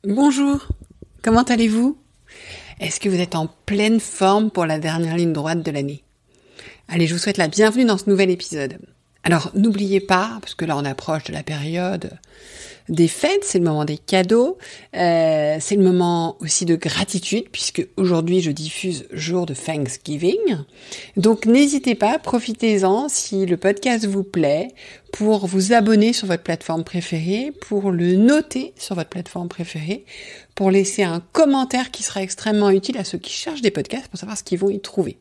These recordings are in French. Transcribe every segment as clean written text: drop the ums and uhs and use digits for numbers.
Bonjour, comment allez-vous? Est-ce que vous êtes en pleine forme pour la dernière ligne droite de l'année? Allez, je vous souhaite la bienvenue dans ce nouvel épisode. Alors, n'oubliez pas, parce que là on approche de la période des fêtes, c'est le moment des cadeaux, c'est le moment aussi de gratitude, puisque aujourd'hui je diffuse jour de Thanksgiving. Donc n'hésitez pas, profitez-en si le podcast vous plaît, pour vous abonner sur votre plateforme préférée, pour le noter sur votre plateforme préférée, pour laisser un commentaire qui sera extrêmement utile à ceux qui cherchent des podcasts pour savoir ce qu'ils vont y trouver.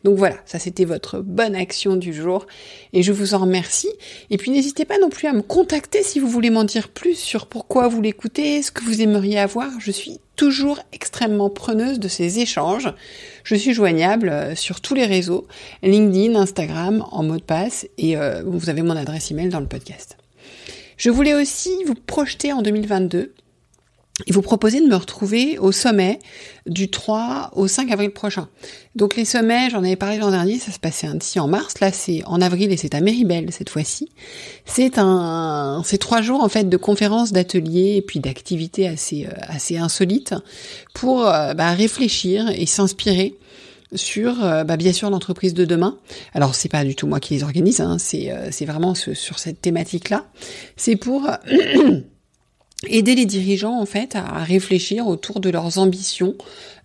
Donc voilà, ça c'était votre bonne action du jour et je vous en remercie. Et puis n'hésitez pas non plus à me contacter si vous voulez m'en dire plus sur pourquoi vous l'écoutez, ce que vous aimeriez avoir. Je suis toujours extrêmement preneuse de ces échanges. Je suis joignable sur tous les réseaux, LinkedIn, Instagram, en mot de passe et vous avez mon adresse email dans le podcast. Je voulais aussi vous projeter en 2022 et vous proposer de me retrouver au sommet du 3 au 5 avril prochain. Donc les sommets, j'en avais parlé l'an dernier, ça se passait ainsi en mars, là c'est en avril et c'est à Méribel cette fois-ci. C'est 3 jours en fait de conférences, d'ateliers et puis d'activités assez insolites pour réfléchir et s'inspirer sur bien sûr l'entreprise de demain. Alors c'est pas du tout moi qui les organise, c'est vraiment sur cette thématique-là. C'est pour aider les dirigeants en fait à réfléchir autour de leurs ambitions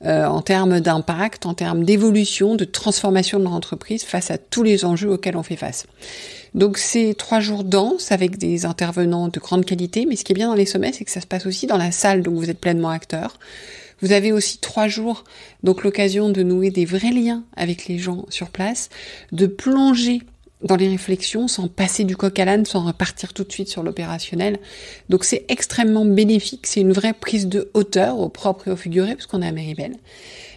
en termes d'impact, en termes d'évolution, de transformation de leur entreprise face à tous les enjeux auxquels on fait face. Donc c'est 3 jours denses avec des intervenants de grande qualité, mais ce qui est bien dans les sommets, c'est que ça se passe aussi dans la salle, donc vous êtes pleinement acteur. Vous avez aussi 3 jours, donc l'occasion de nouer des vrais liens avec les gens sur place, de plonger dans les réflexions, sans passer du coq à l'âne, sans repartir tout de suite sur l'opérationnel. Donc c'est extrêmement bénéfique, c'est une vraie prise de hauteur, au propre et au figuré, parce qu'on est à Méribel.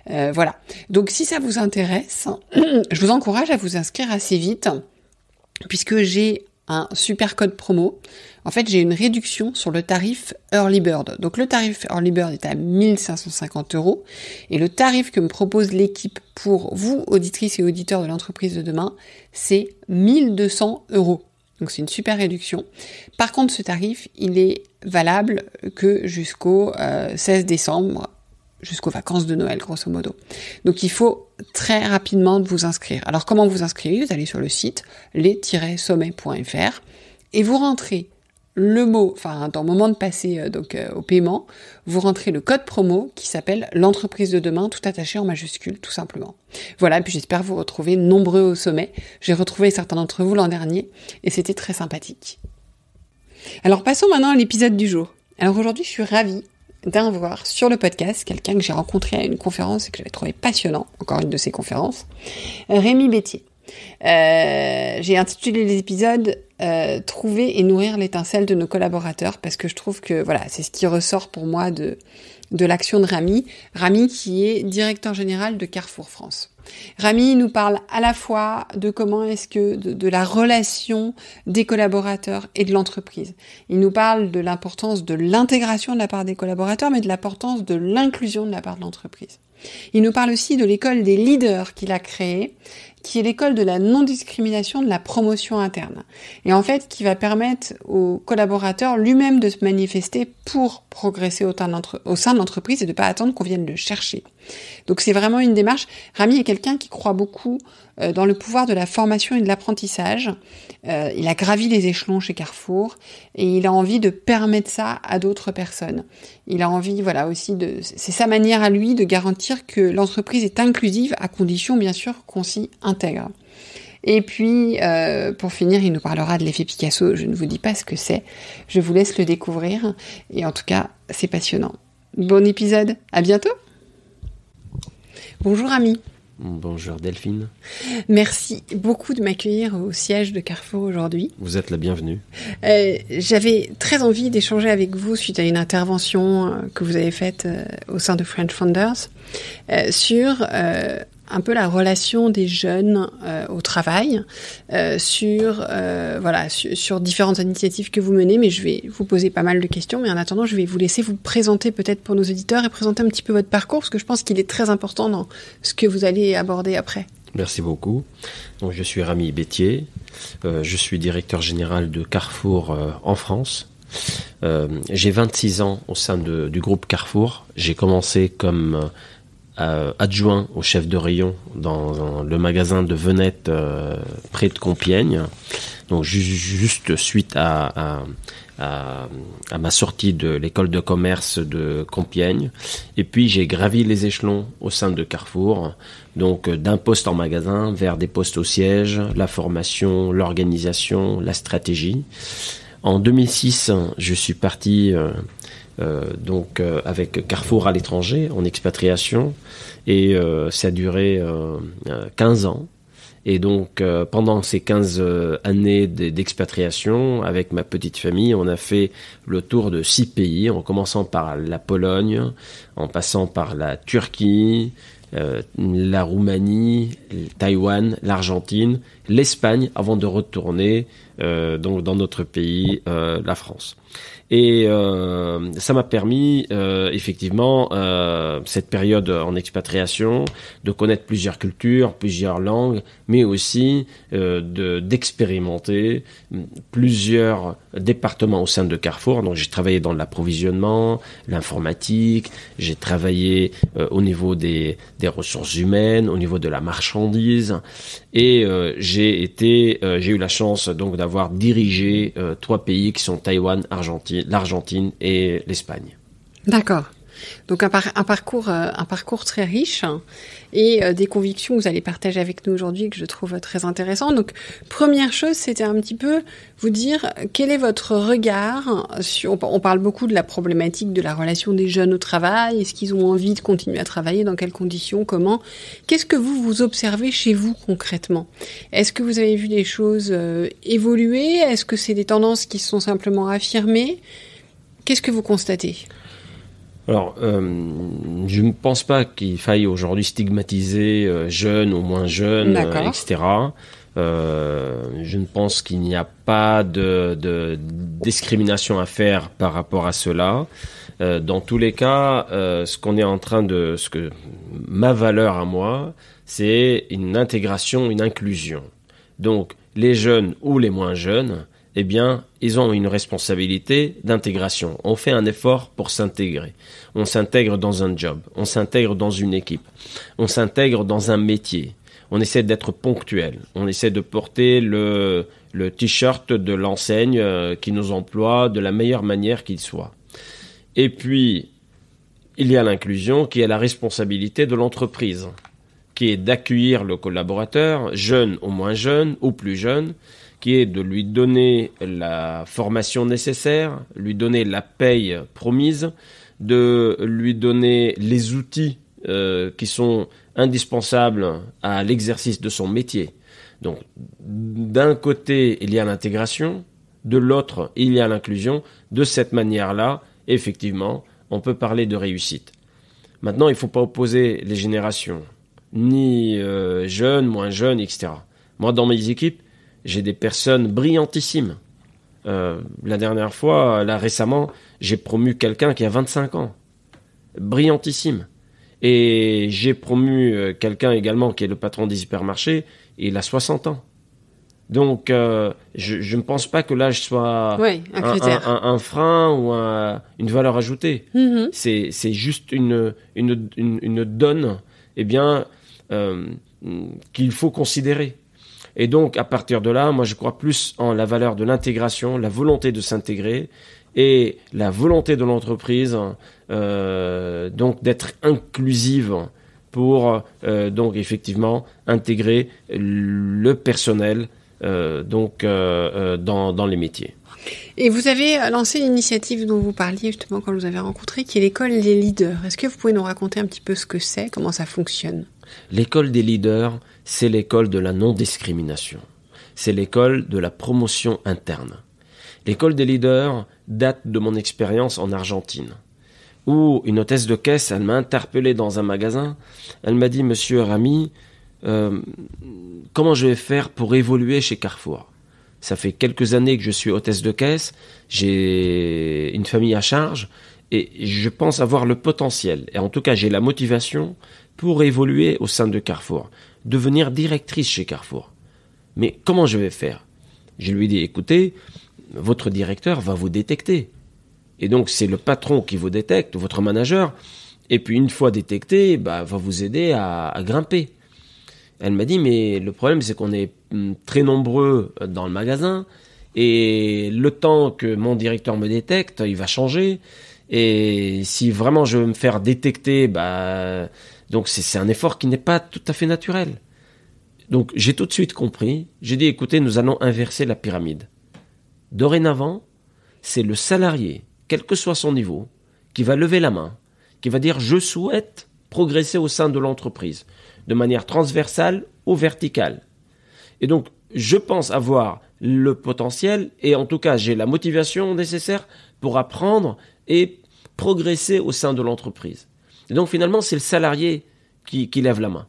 Voilà. Donc si ça vous intéresse, je vous encourage à vous inscrire assez vite, puisque j'ai un super code promo. En fait, j'ai une réduction sur le tarif Early Bird. Donc le tarif Early Bird est à 1550 € et le tarif que me propose l'équipe pour vous, auditrices et auditeurs de l'entreprise de demain, c'est 1200 €. Donc c'est une super réduction. Par contre, ce tarif, il est valable que jusqu'au 16 décembre, jusqu'aux vacances de Noël, grosso modo. Donc il faut très rapidement vous inscrire. Alors comment vous inscrivez? Vous allez sur le site les-sommets.fr et vous rentrez le mot, dans le moment de passer au paiement, vous rentrez le code promo qui s'appelle l'entreprise de demain, tout attaché en majuscule, tout simplement. Voilà, et puis j'espère vous retrouver nombreux au sommet. J'ai retrouvé certains d'entre vous l'an dernier et c'était très sympathique. Alors passons maintenant à l'épisode du jour. Alors aujourd'hui, je suis ravie d'avoir sur le podcast quelqu'un que j'ai rencontré à une conférence et que j'avais trouvé passionnant, encore une de ces conférences, Rémi Bétier. J'ai intitulé les épisodes Trouver et nourrir l'étincelle de nos collaborateurs parce que je trouve que voilà, c'est ce qui ressort pour moi de l'action de Rami. Rami qui est directeur général de Carrefour France. Rami nous parle à la fois de comment est-ce que de la relation des collaborateurs et de l'entreprise. Il nous parle de l'importance de l'intégration de la part des collaborateurs, mais de l'importance de l'inclusion de la part de l'entreprise. Il nous parle aussi de l'école des leaders qu'il a créée, qui est l'école de la non-discrimination, de la promotion interne. Et en fait, qui va permettre aux collaborateurs lui-même de se manifester pour progresser au sein de l'entreprise et de ne pas attendre qu'on vienne le chercher. Donc c'est vraiment une démarche. Rami est quelqu'un qui croit beaucoup dans le pouvoir de la formation et de l'apprentissage. Il a gravi les échelons chez Carrefour et il a envie de permettre ça à d'autres personnes. Il a envie, aussi c'est sa manière à lui de garantir que l'entreprise est inclusive à condition, bien sûr, qu'on s'y intègre. Et puis, pour finir, il nous parlera de l'effet Picasso. Je ne vous dis pas ce que c'est. Je vous laisse le découvrir. Et en tout cas, c'est passionnant. Bon épisode. À bientôt. Bonjour Rami. Bonjour Delphine. Merci beaucoup de m'accueillir au siège de Carrefour aujourd'hui. Vous êtes la bienvenue. J'avais très envie d'échanger avec vous suite à une intervention que vous avez faite au sein de French Founders sur un peu la relation des jeunes au travail, sur différentes initiatives que vous menez, mais je vais vous poser pas mal de questions, mais en attendant, je vais vous laisser vous présenter peut-être pour nos auditeurs et présenter un petit peu votre parcours, parce que je pense qu'il est très important dans ce que vous allez aborder après. Merci beaucoup. Donc, je suis Rami Bétier, je suis directeur général de Carrefour en France. J'ai 26 ans au sein du groupe Carrefour. J'ai commencé comme adjoint au chef de rayon dans le magasin de Venette près de Compiègne. Donc juste suite à ma sortie de l'école de commerce de Compiègne. Et puis j'ai gravi les échelons au sein de Carrefour, donc d'un poste en magasin vers des postes au siège, la formation, l'organisation, la stratégie. En 2006, je suis parti avec Carrefour à l'étranger, en expatriation, et ça a duré 15 ans. Et donc, pendant ces 15 années d'expatriation, avec ma petite famille, on a fait le tour de 6 pays, en commençant par la Pologne, en passant par la Turquie, la Roumanie, Taïwan, l'Argentine, l'Espagne, avant de retourner donc dans notre pays, la France. Et ça m'a permis, effectivement, cette période en expatriation, de connaître plusieurs cultures, plusieurs langues, mais aussi d'expérimenter plusieurs départements au sein de Carrefour. Donc j'ai travaillé dans l'approvisionnement, l'informatique, j'ai travaillé au niveau des ressources humaines, au niveau de la marchandise, et j'ai eu la chance donc d'avoir dirigé 3 pays qui sont Taïwan, l'Argentine et l'Espagne. D'accord. Donc un parcours très riche et des convictions que vous allez partager avec nous aujourd'hui que je trouve très intéressantes. Donc première chose, c'était un petit peu vous dire quel est votre regard sur, on parle beaucoup de la problématique de la relation des jeunes au travail, est-ce qu'ils ont envie de continuer à travailler, dans quelles conditions, comment. Qu'est-ce que vous observez chez vous concrètement? Est-ce que vous avez vu des choses évoluer? Est-ce que c'est des tendances qui se sont simplement affirmées? Qu'est-ce que vous constatez? Alors, je ne pense pas qu'il faille aujourd'hui stigmatiser jeunes ou moins jeunes, etc. Je ne pense qu'il n'y a pas de discrimination à faire par rapport à cela. Dans tous les cas, ma valeur à moi, c'est une intégration, une inclusion. Donc, les jeunes ou les moins jeunes, eh bien, ils ont une responsabilité d'intégration. On fait un effort pour s'intégrer. On s'intègre dans un job, on s'intègre dans une équipe, on s'intègre dans un métier. On essaie d'être ponctuel, on essaie de porter le t-shirt de l'enseigne qui nous emploie de la meilleure manière qu'il soit. Et puis, il y a l'inclusion qui est la responsabilité de l'entreprise, qui est d'accueillir le collaborateur, jeune ou moins jeune ou plus jeune, qui est de lui donner la formation nécessaire, lui donner la paye promise, de lui donner les outils qui sont indispensables à l'exercice de son métier. Donc, d'un côté, il y a l'intégration, de l'autre, il y a l'inclusion. De cette manière-là, effectivement, on peut parler de réussite. Maintenant, il ne faut pas opposer les générations, ni jeunes, moins jeunes, etc. Moi, dans mes équipes, j'ai des personnes brillantissimes. La dernière fois, là récemment, j'ai promu quelqu'un qui a 25 ans. Brillantissime. Et j'ai promu quelqu'un également qui est le patron des hypermarchés, et il a 60 ans. Donc, je ne pense pas que l'âge soit un frein ou une valeur ajoutée. Mm-hmm. C'est juste une donne, eh bien, qu'il faut considérer. Et donc, à partir de là, moi, je crois plus en la valeur de l'intégration, la volonté de s'intégrer et la volonté de l'entreprise, donc d'être inclusive pour, donc effectivement, intégrer le personnel, dans les métiers. Et vous avez lancé une initiative dont vous parliez justement quand je vous avez rencontré, qui est l'école des leaders. Est-ce que vous pouvez nous raconter un petit peu ce que c'est, comment ça fonctionne? L'école des leaders, c'est l'école de la non-discrimination. C'est l'école de la promotion interne. L'école des leaders date de mon expérience en Argentine, où une hôtesse de caisse, elle m'a interpellé dans un magasin. Elle m'a dit, Monsieur Rami, comment je vais faire pour évoluer chez Carrefour? Ça fait quelques années que je suis hôtesse de caisse, j'ai une famille à charge et je pense avoir le potentiel. Et en tout cas, j'ai la motivation pour évoluer au sein de Carrefour, devenir directrice chez Carrefour. Mais comment je vais faire? Je lui ai dit, écoutez, votre directeur va vous détecter. Et donc, c'est le patron qui vous détecte, votre manager, et puis une fois détecté, va vous aider à grimper. Elle m'a dit, mais le problème, c'est qu'on est très nombreux dans le magasin, et le temps que mon directeur me détecte, il va changer, et si vraiment je veux me faire détecter, donc c'est un effort qui n'est pas tout à fait naturel. Donc, j'ai tout de suite compris, j'ai dit, écoutez, nous allons inverser la pyramide. Dorénavant, c'est le salarié, quel que soit son niveau, qui va lever la main, qui va dire « je souhaite progresser au sein de l'entreprise » de manière transversale ou verticale. Et donc, je pense avoir le potentiel et en tout cas, j'ai la motivation nécessaire pour apprendre et progresser au sein de l'entreprise. Et donc, finalement, c'est le salarié qui lève la main.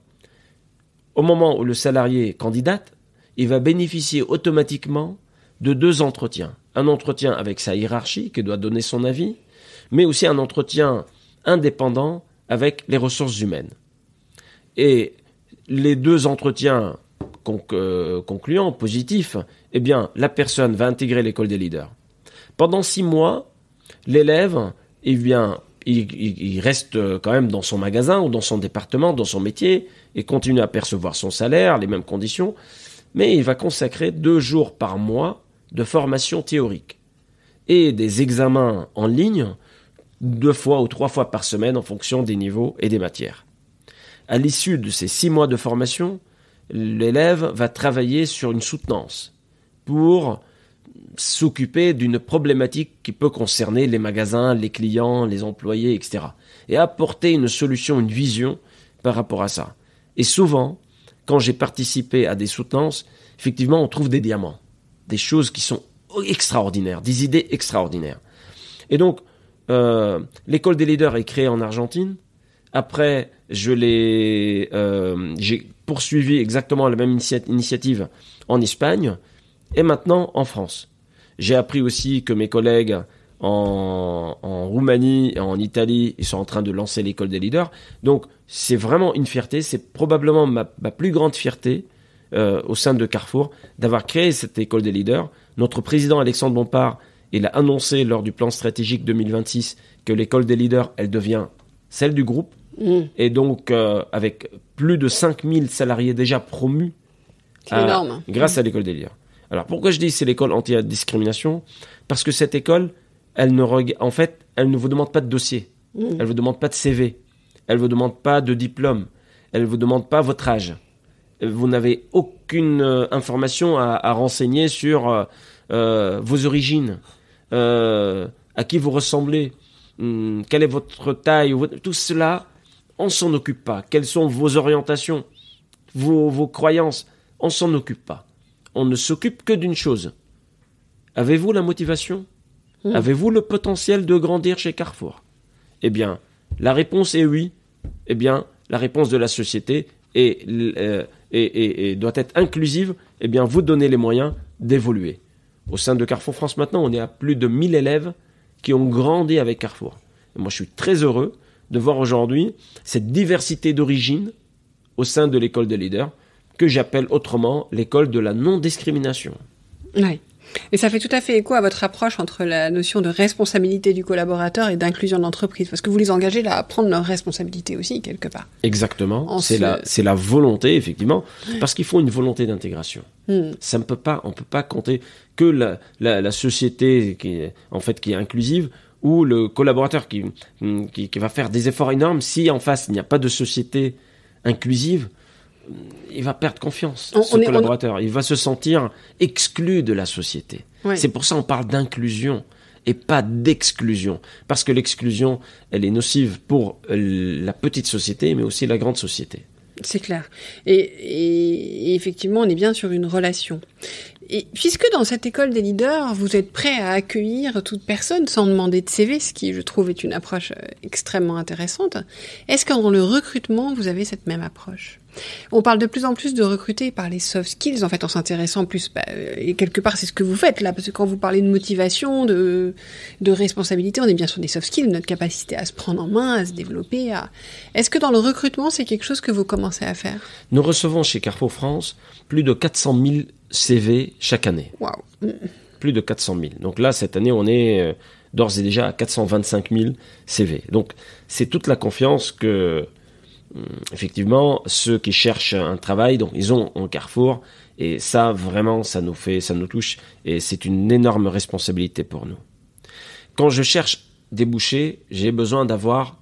Au moment où le salarié candidate, il va bénéficier automatiquement de 2 entretiens. Un entretien avec sa hiérarchie qui doit donner son avis, mais aussi un entretien indépendant avec les ressources humaines. Et les 2 entretiens concluants, positifs, eh bien, la personne va intégrer l'école des leaders. Pendant 6 mois, l'élève, il reste quand même dans son magasin ou dans son département, dans son métier, et continue à percevoir son salaire, les mêmes conditions, mais il va consacrer 2 jours par mois de formation théorique et des examens en ligne 2 fois ou 3 fois par semaine en fonction des niveaux et des matières. À l'issue de ces 6 mois de formation, l'élève va travailler sur une soutenance pour s'occuper d'une problématique qui peut concerner les magasins, les clients, les employés, etc. Et apporter une solution, une vision par rapport à ça. Et souvent, quand j'ai participé à des soutenances, effectivement, on trouve des diamants, des choses qui sont extraordinaires, des idées extraordinaires. Et donc, l'école des leaders est créée en Argentine. Après, j'ai poursuivi exactement la même initiative en Espagne et maintenant en France. J'ai appris aussi que mes collègues en Roumanie et en Italie, ils sont en train de lancer l'école des leaders. Donc, c'est vraiment une fierté. C'est probablement ma plus grande fierté au sein de Carrefour d'avoir créé cette école des leaders. Notre président Alexandre Bompard, il a annoncé lors du plan stratégique 2026 que l'école des leaders, elle devient celle du groupe. Et donc, avec plus de 5000 salariés déjà promus grâce à l'école des leaders. Alors, pourquoi je dis c'est l'école anti-discrimination ? Parce que cette école, elle ne vous demande pas de dossier. Elle ne vous demande pas de CV. Elle ne vous demande pas de diplôme. Elle ne vous demande pas votre âge. Vous n'avez aucune information à renseigner sur vos origines, à qui vous ressemblez, quelle est votre taille. Tout cela, on ne s'en occupe pas. Quelles sont vos orientations, vos croyances, on ne s'en occupe pas. On ne s'occupe que d'une chose. Avez-vous la motivation ? Avez-vous le potentiel de grandir chez Carrefour ? Eh bien, la réponse est oui. Eh bien, la réponse de la société doit être inclusive. Eh bien, vous donnez les moyens d'évoluer. Au sein de Carrefour France maintenant, on est à plus de 1000 élèves qui ont grandi avec Carrefour. Et moi, je suis très heureux de voir aujourd'hui cette diversité d'origine au sein de l'école des leaders, que j'appelle autrement l'école de la non-discrimination. Oui. Et ça fait tout à fait écho à votre approche entre la notion de responsabilité du collaborateur et d'inclusion de l'entreprise, parce que vous les engagez là à prendre leurs responsabilités aussi, quelque part. Exactement. C'est la volonté, effectivement, parce qu'il faut une volonté d'intégration. On ne peut pas compter que la société qui est inclusive, ou le collaborateur qui va faire des efforts énormes. Si en face, il n'y a pas de société inclusive, il va perdre confiance, ce collaborateur. Il va se sentir exclu de la société. Ouais. C'est pour ça qu'on parle d'inclusion et pas d'exclusion. Parce que l'exclusion, elle est nocive pour la petite société, mais aussi la grande société. C'est clair. Et effectivement, on est bien sur une relation. Et puisque dans cette école des leaders, vous êtes prêt à accueillir toute personne sans demander de CV, ce qui, je trouve, est une approche extrêmement intéressante, est-ce que dans le recrutement, vous avez cette même approche ? On parle de plus en plus de recruter par les soft skills, en fait, en s'intéressant plus, et quelque part, c'est ce que vous faites là, parce que quand vous parlez de motivation, de responsabilité, on est bien sur des soft skills, notre capacité à se prendre en main, à se développer. Est-ce que dans le recrutement, c'est quelque chose que vous commencez à faire ? Nous recevons chez Carrefour France plus de 400 000 CV chaque année. Waouh. plus de 400 000. Donc là, cette année, on est d'ores et déjà à 425 000 CV. Donc c'est toute la confiance que, effectivement, ceux qui cherchent un travail, donc ils ont en Carrefour. Et ça, vraiment, ça nous touche. Et c'est une énorme responsabilité pour nous. Quand je cherche des bouchers, j'ai besoin d'avoir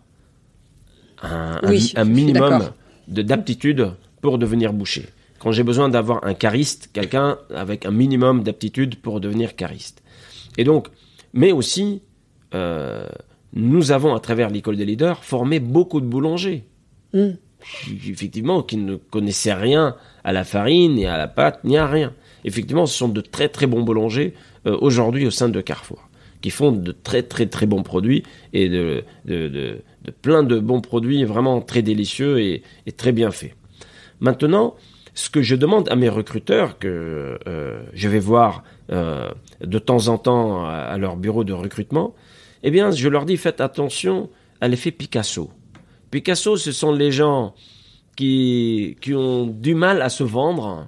un minimum d'aptitude pour devenir boucher. Quand j'ai besoin d'avoir un cariste, quelqu'un avec un minimum d'aptitude pour devenir cariste. Et donc, mais aussi, nous avons, à travers l'école des leaders, formé beaucoup de boulangers. Effectivement, qui ne connaissaient rien à la farine, ni à la pâte, ni à rien. Effectivement, ce sont de très très bons boulangers aujourd'hui au sein de Carrefour, qui font de très très très bons produits et de plein de bons produits vraiment très délicieux et très bien faits. Maintenant, ce que je demande à mes recruteurs, que je vais voir de temps en temps à leur bureau de recrutement, eh bien, je leur dis, faites attention à l'effet Picasso. Picasso, ce sont les gens qui ont du mal à se vendre,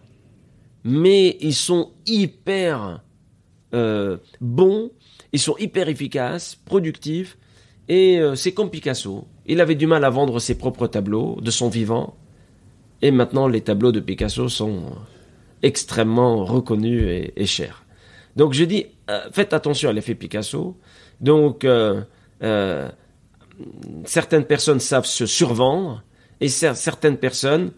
mais ils sont hyper bons, ils sont hyper efficaces, productifs, et c'est comme Picasso. Il avait du mal à vendre ses propres tableaux de son vivant, et maintenant les tableaux de Picasso sont extrêmement reconnus et chers. Donc je dis, faites attention à l'effet Picasso. Donc certaines personnes savent se survendre, et certaines personnes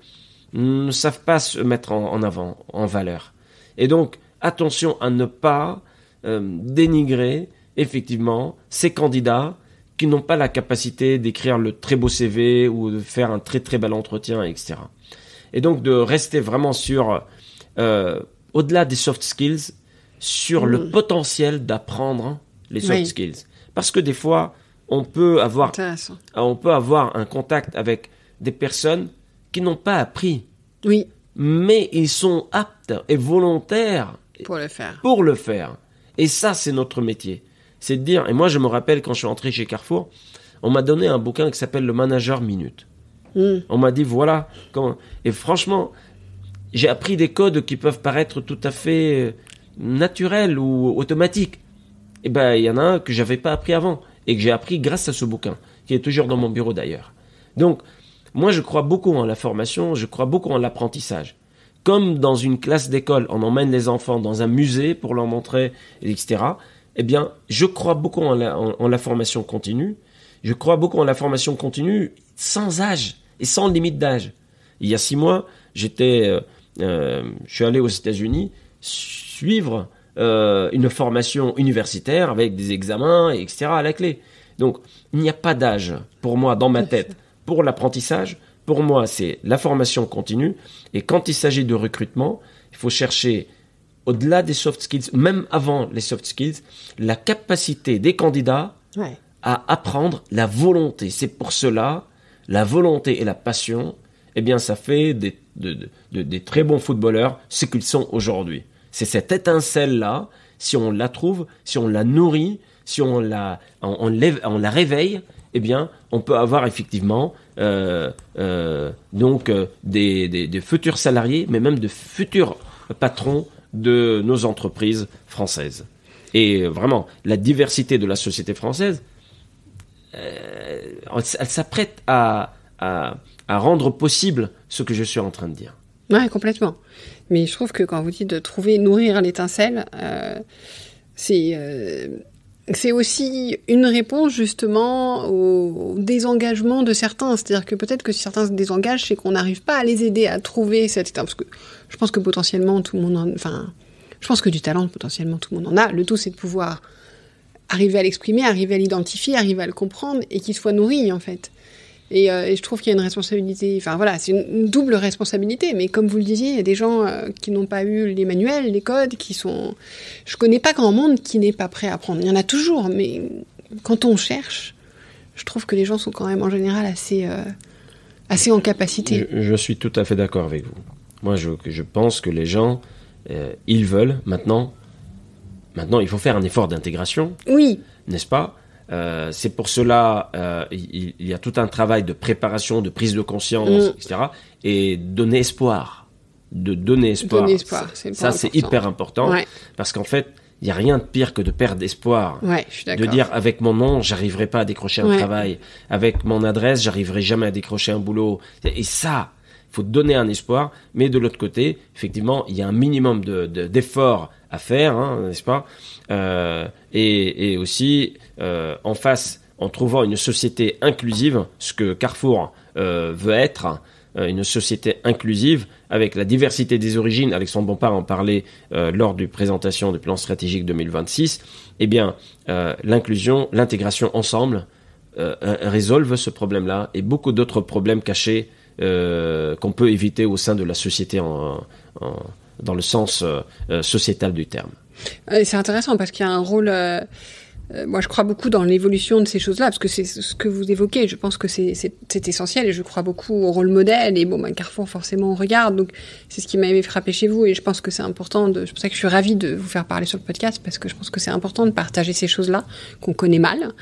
ne savent pas se mettre en avant, en valeur. Et donc, attention à ne pas dénigrer, effectivement, ces candidats qui n'ont pas la capacité d'écrire le très beau CV ou de faire un très très bel entretien, etc. Et donc, de rester vraiment sur, au-delà des soft skills, sur le potentiel d'apprendre les soft skills. Parce que des fois, on peut avoir un contact avec des personnes qui n'ont pas appris. Oui. Mais ils sont aptes et volontaires pour le faire. Et ça, c'est notre métier. C'est de dire, et moi je me rappelle quand je suis entré chez Carrefour, on m'a donné un bouquin qui s'appelle Le Manager Minute. On m'a dit, voilà comment. Et franchement, j'ai appris des codes qui peuvent paraître tout à fait naturels ou automatiques. Et ben, il y en a un que j'avais pas appris avant et que j'ai appris grâce à ce bouquin, qui est toujours dans mon bureau d'ailleurs. Donc, moi, je crois beaucoup en la formation, je crois beaucoup en l'apprentissage. Comme dans une classe d'école, on emmène les enfants dans un musée pour leur montrer, etc. Eh bien, je crois beaucoup en la formation continue. Je crois beaucoup en la formation continue sans âge et sans limite d'âge. Il y a 6 mois, je suis allé aux États-Unis suivre une formation universitaire avec des examens, etc. à la clé. Donc, il n'y a pas d'âge pour moi dans ma tête. Pour l'apprentissage, pour moi, c'est la formation continue. Et quand il s'agit de recrutement, il faut chercher, au-delà des soft skills, même avant les soft skills, la capacité des candidats à apprendre la volonté. C'est pour cela, la volonté et la passion, eh bien, ça fait des très bons footballeurs, ce qu'ils sont aujourd'hui. C'est cette étincelle-là, si on la trouve, si on la nourrit, si on la réveille, eh bien, on peut avoir effectivement des futurs salariés, mais même de futurs patrons de nos entreprises françaises. Et vraiment, la diversité de la société française, elle s'apprête à rendre possible ce que je suis en train de dire. Ouais, complètement. Mais je trouve que quand vous dites de trouver, nourrir l'étincelle, c'est aussi une réponse justement au désengagement de certains. C'est-à-dire que peut-être que si certains se désengagent, c'est qu'on n'arrive pas à les aider à trouver cette étape. Parce que je pense que potentiellement tout le monde je pense que du talent, potentiellement tout le monde en a. Le tout, c'est de pouvoir arriver à l'exprimer, arriver à l'identifier, arriver à le comprendre et qu'il soit nourri, en fait. Et je trouve qu'il y a une responsabilité, enfin voilà, c'est une double responsabilité, mais comme vous le disiez, il y a des gens qui n'ont pas eu les manuels, les codes, je connais pas grand monde qui n'est pas prêt à apprendre. Il y en a toujours, mais quand on cherche, je trouve que les gens sont quand même en général assez en capacité. Je suis tout à fait d'accord avec vous. Moi, je pense que les gens, ils veulent maintenant, il faut faire un effort d'intégration. Oui. N'est-ce pas ? C'est pour cela il y a tout un travail de préparation, de prise de conscience, etc. Et donner espoir. Ça, c'est hyper important. Ouais. Parce qu'en fait, il n'y a rien de pire que de perdre espoir. Ouais, je suis d'accord. De dire, avec mon nom, j'arriverai pas à décrocher un travail. Avec mon adresse, j'arriverai jamais à décrocher un boulot. Et ça, il faut donner un espoir. Mais de l'autre côté, effectivement, il y a un minimum d'efforts à faire, hein, n'est-ce pas? Et aussi, en face, en trouvant une société inclusive, ce que Carrefour veut être, une société inclusive avec la diversité des origines. Alexandre Bompard en parlait lors de la présentation du plan stratégique 2026. Eh bien, l'inclusion, l'intégration ensemble résolvent ce problème-là et beaucoup d'autres problèmes cachés qu'on peut éviter au sein de la société dans le sens sociétal du terme. C'est intéressant parce qu'il y a un rôle... moi, je crois beaucoup dans l'évolution de ces choses-là, parce que c'est ce que vous évoquez. Je pense que c'est essentiel, et je crois beaucoup au rôle modèle. Et bon, Carrefour, forcément, on regarde. Donc, c'est ce qui m'avait frappé chez vous, et je pense que c'est important. C'est pour ça que je suis ravie de vous faire parler sur le podcast, parce que je pense que c'est important de partager ces choses-là qu'on connaît mal.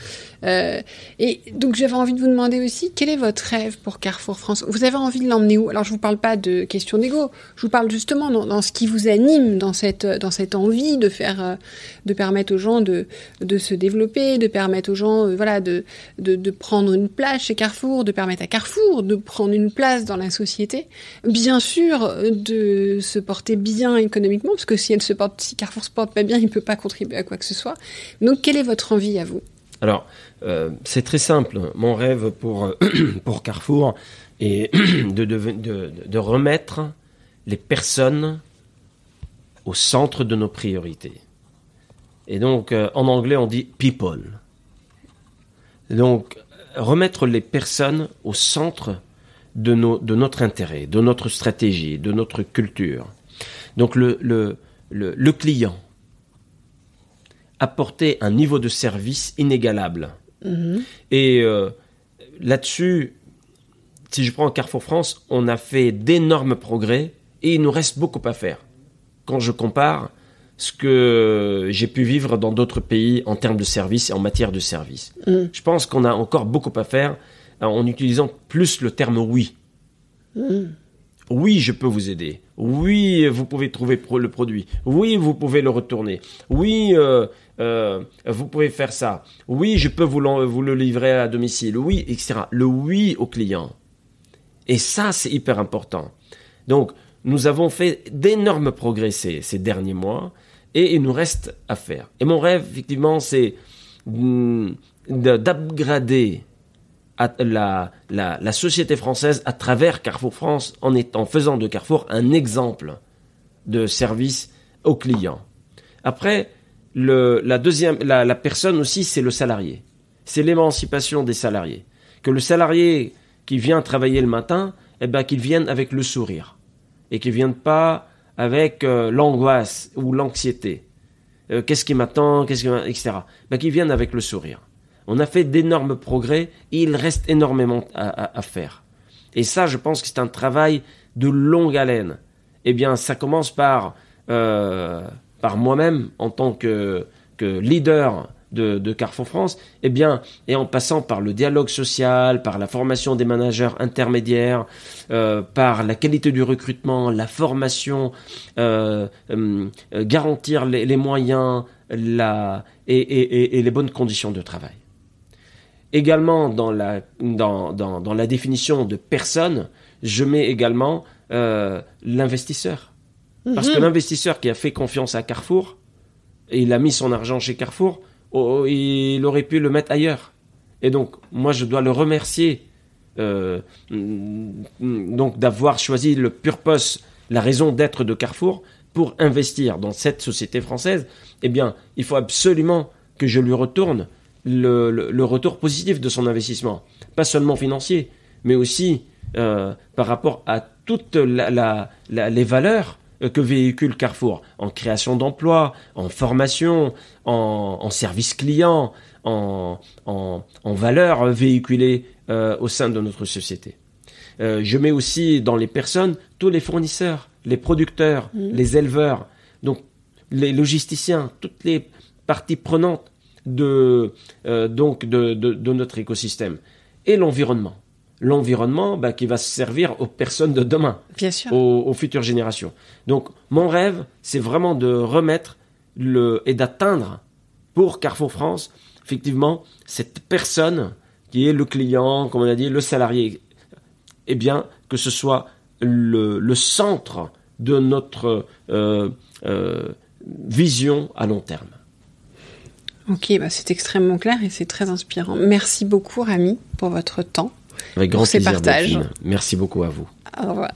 Et donc, j'avais envie de vous demander aussi, quel est votre rêve pour Carrefour France? Vous avez envie de l'emmener où? Alors, je vous parle pas de question d'ego. Je vous parle justement dans ce qui vous anime, dans cette envie de faire, de permettre aux gens de se développer, de permettre aux gens, de prendre une place chez Carrefour, de permettre à Carrefour de prendre une place dans la société. Bien sûr, de se porter bien économiquement, parce que si Carrefour se porte pas bien, il peut pas contribuer à quoi que ce soit. Donc, quelle est votre envie à vous? Alors, c'est très simple. Mon rêve pour Carrefour est de remettre les personnes au centre de nos priorités. Et donc, en anglais, on dit « people ». Donc, remettre les personnes au centre de notre intérêt, de notre stratégie, de notre culture. Donc, le client, apporter un niveau de service inégalable. Mmh. Et là-dessus, si je prends Carrefour France, on a fait d'énormes progrès et il nous reste beaucoup à faire. Quand je compare ce que j'ai pu vivre dans d'autres pays en termes de services et en matière de services. Mmh. Je pense qu'on a encore beaucoup à faire en utilisant plus le terme « oui ». Mmh. Oui, je peux vous aider. Oui, vous pouvez trouver le produit. Oui, vous pouvez le retourner. Oui, vous pouvez faire ça. Oui, je peux vous le livrer à domicile. Oui, etc. Le oui au client. Et ça, c'est hyper important. Donc, nous avons fait d'énormes progrès ces derniers mois et il nous reste à faire. Et mon rêve, effectivement, c'est d'upgrader la société française à travers Carrefour France en faisant de Carrefour un exemple de service aux clients. Après, la personne aussi, c'est le salarié. C'est l'émancipation des salariés. Que le salarié qui vient travailler le matin, qu'il vienne avec le sourire. Et qu'il ne vienne pas avec l'angoisse ou l'anxiété. Qu'est-ce qui m'attend, etc. Qu'il vienne avec le sourire. On a fait d'énormes progrès et il reste énormément à faire. Et ça, je pense que c'est un travail de longue haleine. Eh bien, ça commence par moi-même en tant que leader de Carrefour France, eh bien, et en passant par le dialogue social, par la formation des managers intermédiaires, par la qualité du recrutement, la formation, garantir les moyens et les bonnes conditions de travail. Également, dans la définition de personne, je mets également l'investisseur. Parce que l'investisseur qui a fait confiance à Carrefour, et il a mis son argent chez Carrefour, il aurait pu le mettre ailleurs. Et donc, moi, je dois le remercier donc d'avoir choisi le purpose, la raison d'être de Carrefour pour investir dans cette société française. Eh bien, il faut absolument que je lui retourne le retour positif de son investissement. Pas seulement financier, mais aussi par rapport à toutes les valeurs que véhicule Carrefour en création d'emplois, en formation, en service client, en valeurs véhiculées au sein de notre société. Je mets aussi dans les personnes tous les fournisseurs, les producteurs, les éleveurs, donc les logisticiens, toutes les parties prenantes de notre écosystème. Et l'environnement. L'environnement qui va servir aux personnes de demain, bien sûr, aux futures générations. Donc, mon rêve, c'est vraiment de remettre et d'atteindre pour Carrefour France, effectivement, cette personne qui est le client, comme on a dit, le salarié, eh bien, que ce soit le centre de notre vision à long terme. Ok, c'est extrêmement clair et c'est très inspirant. Merci beaucoup, Rami, pour votre temps. Avec grand plaisir, partages. Delphine. Merci beaucoup à vous. Au revoir.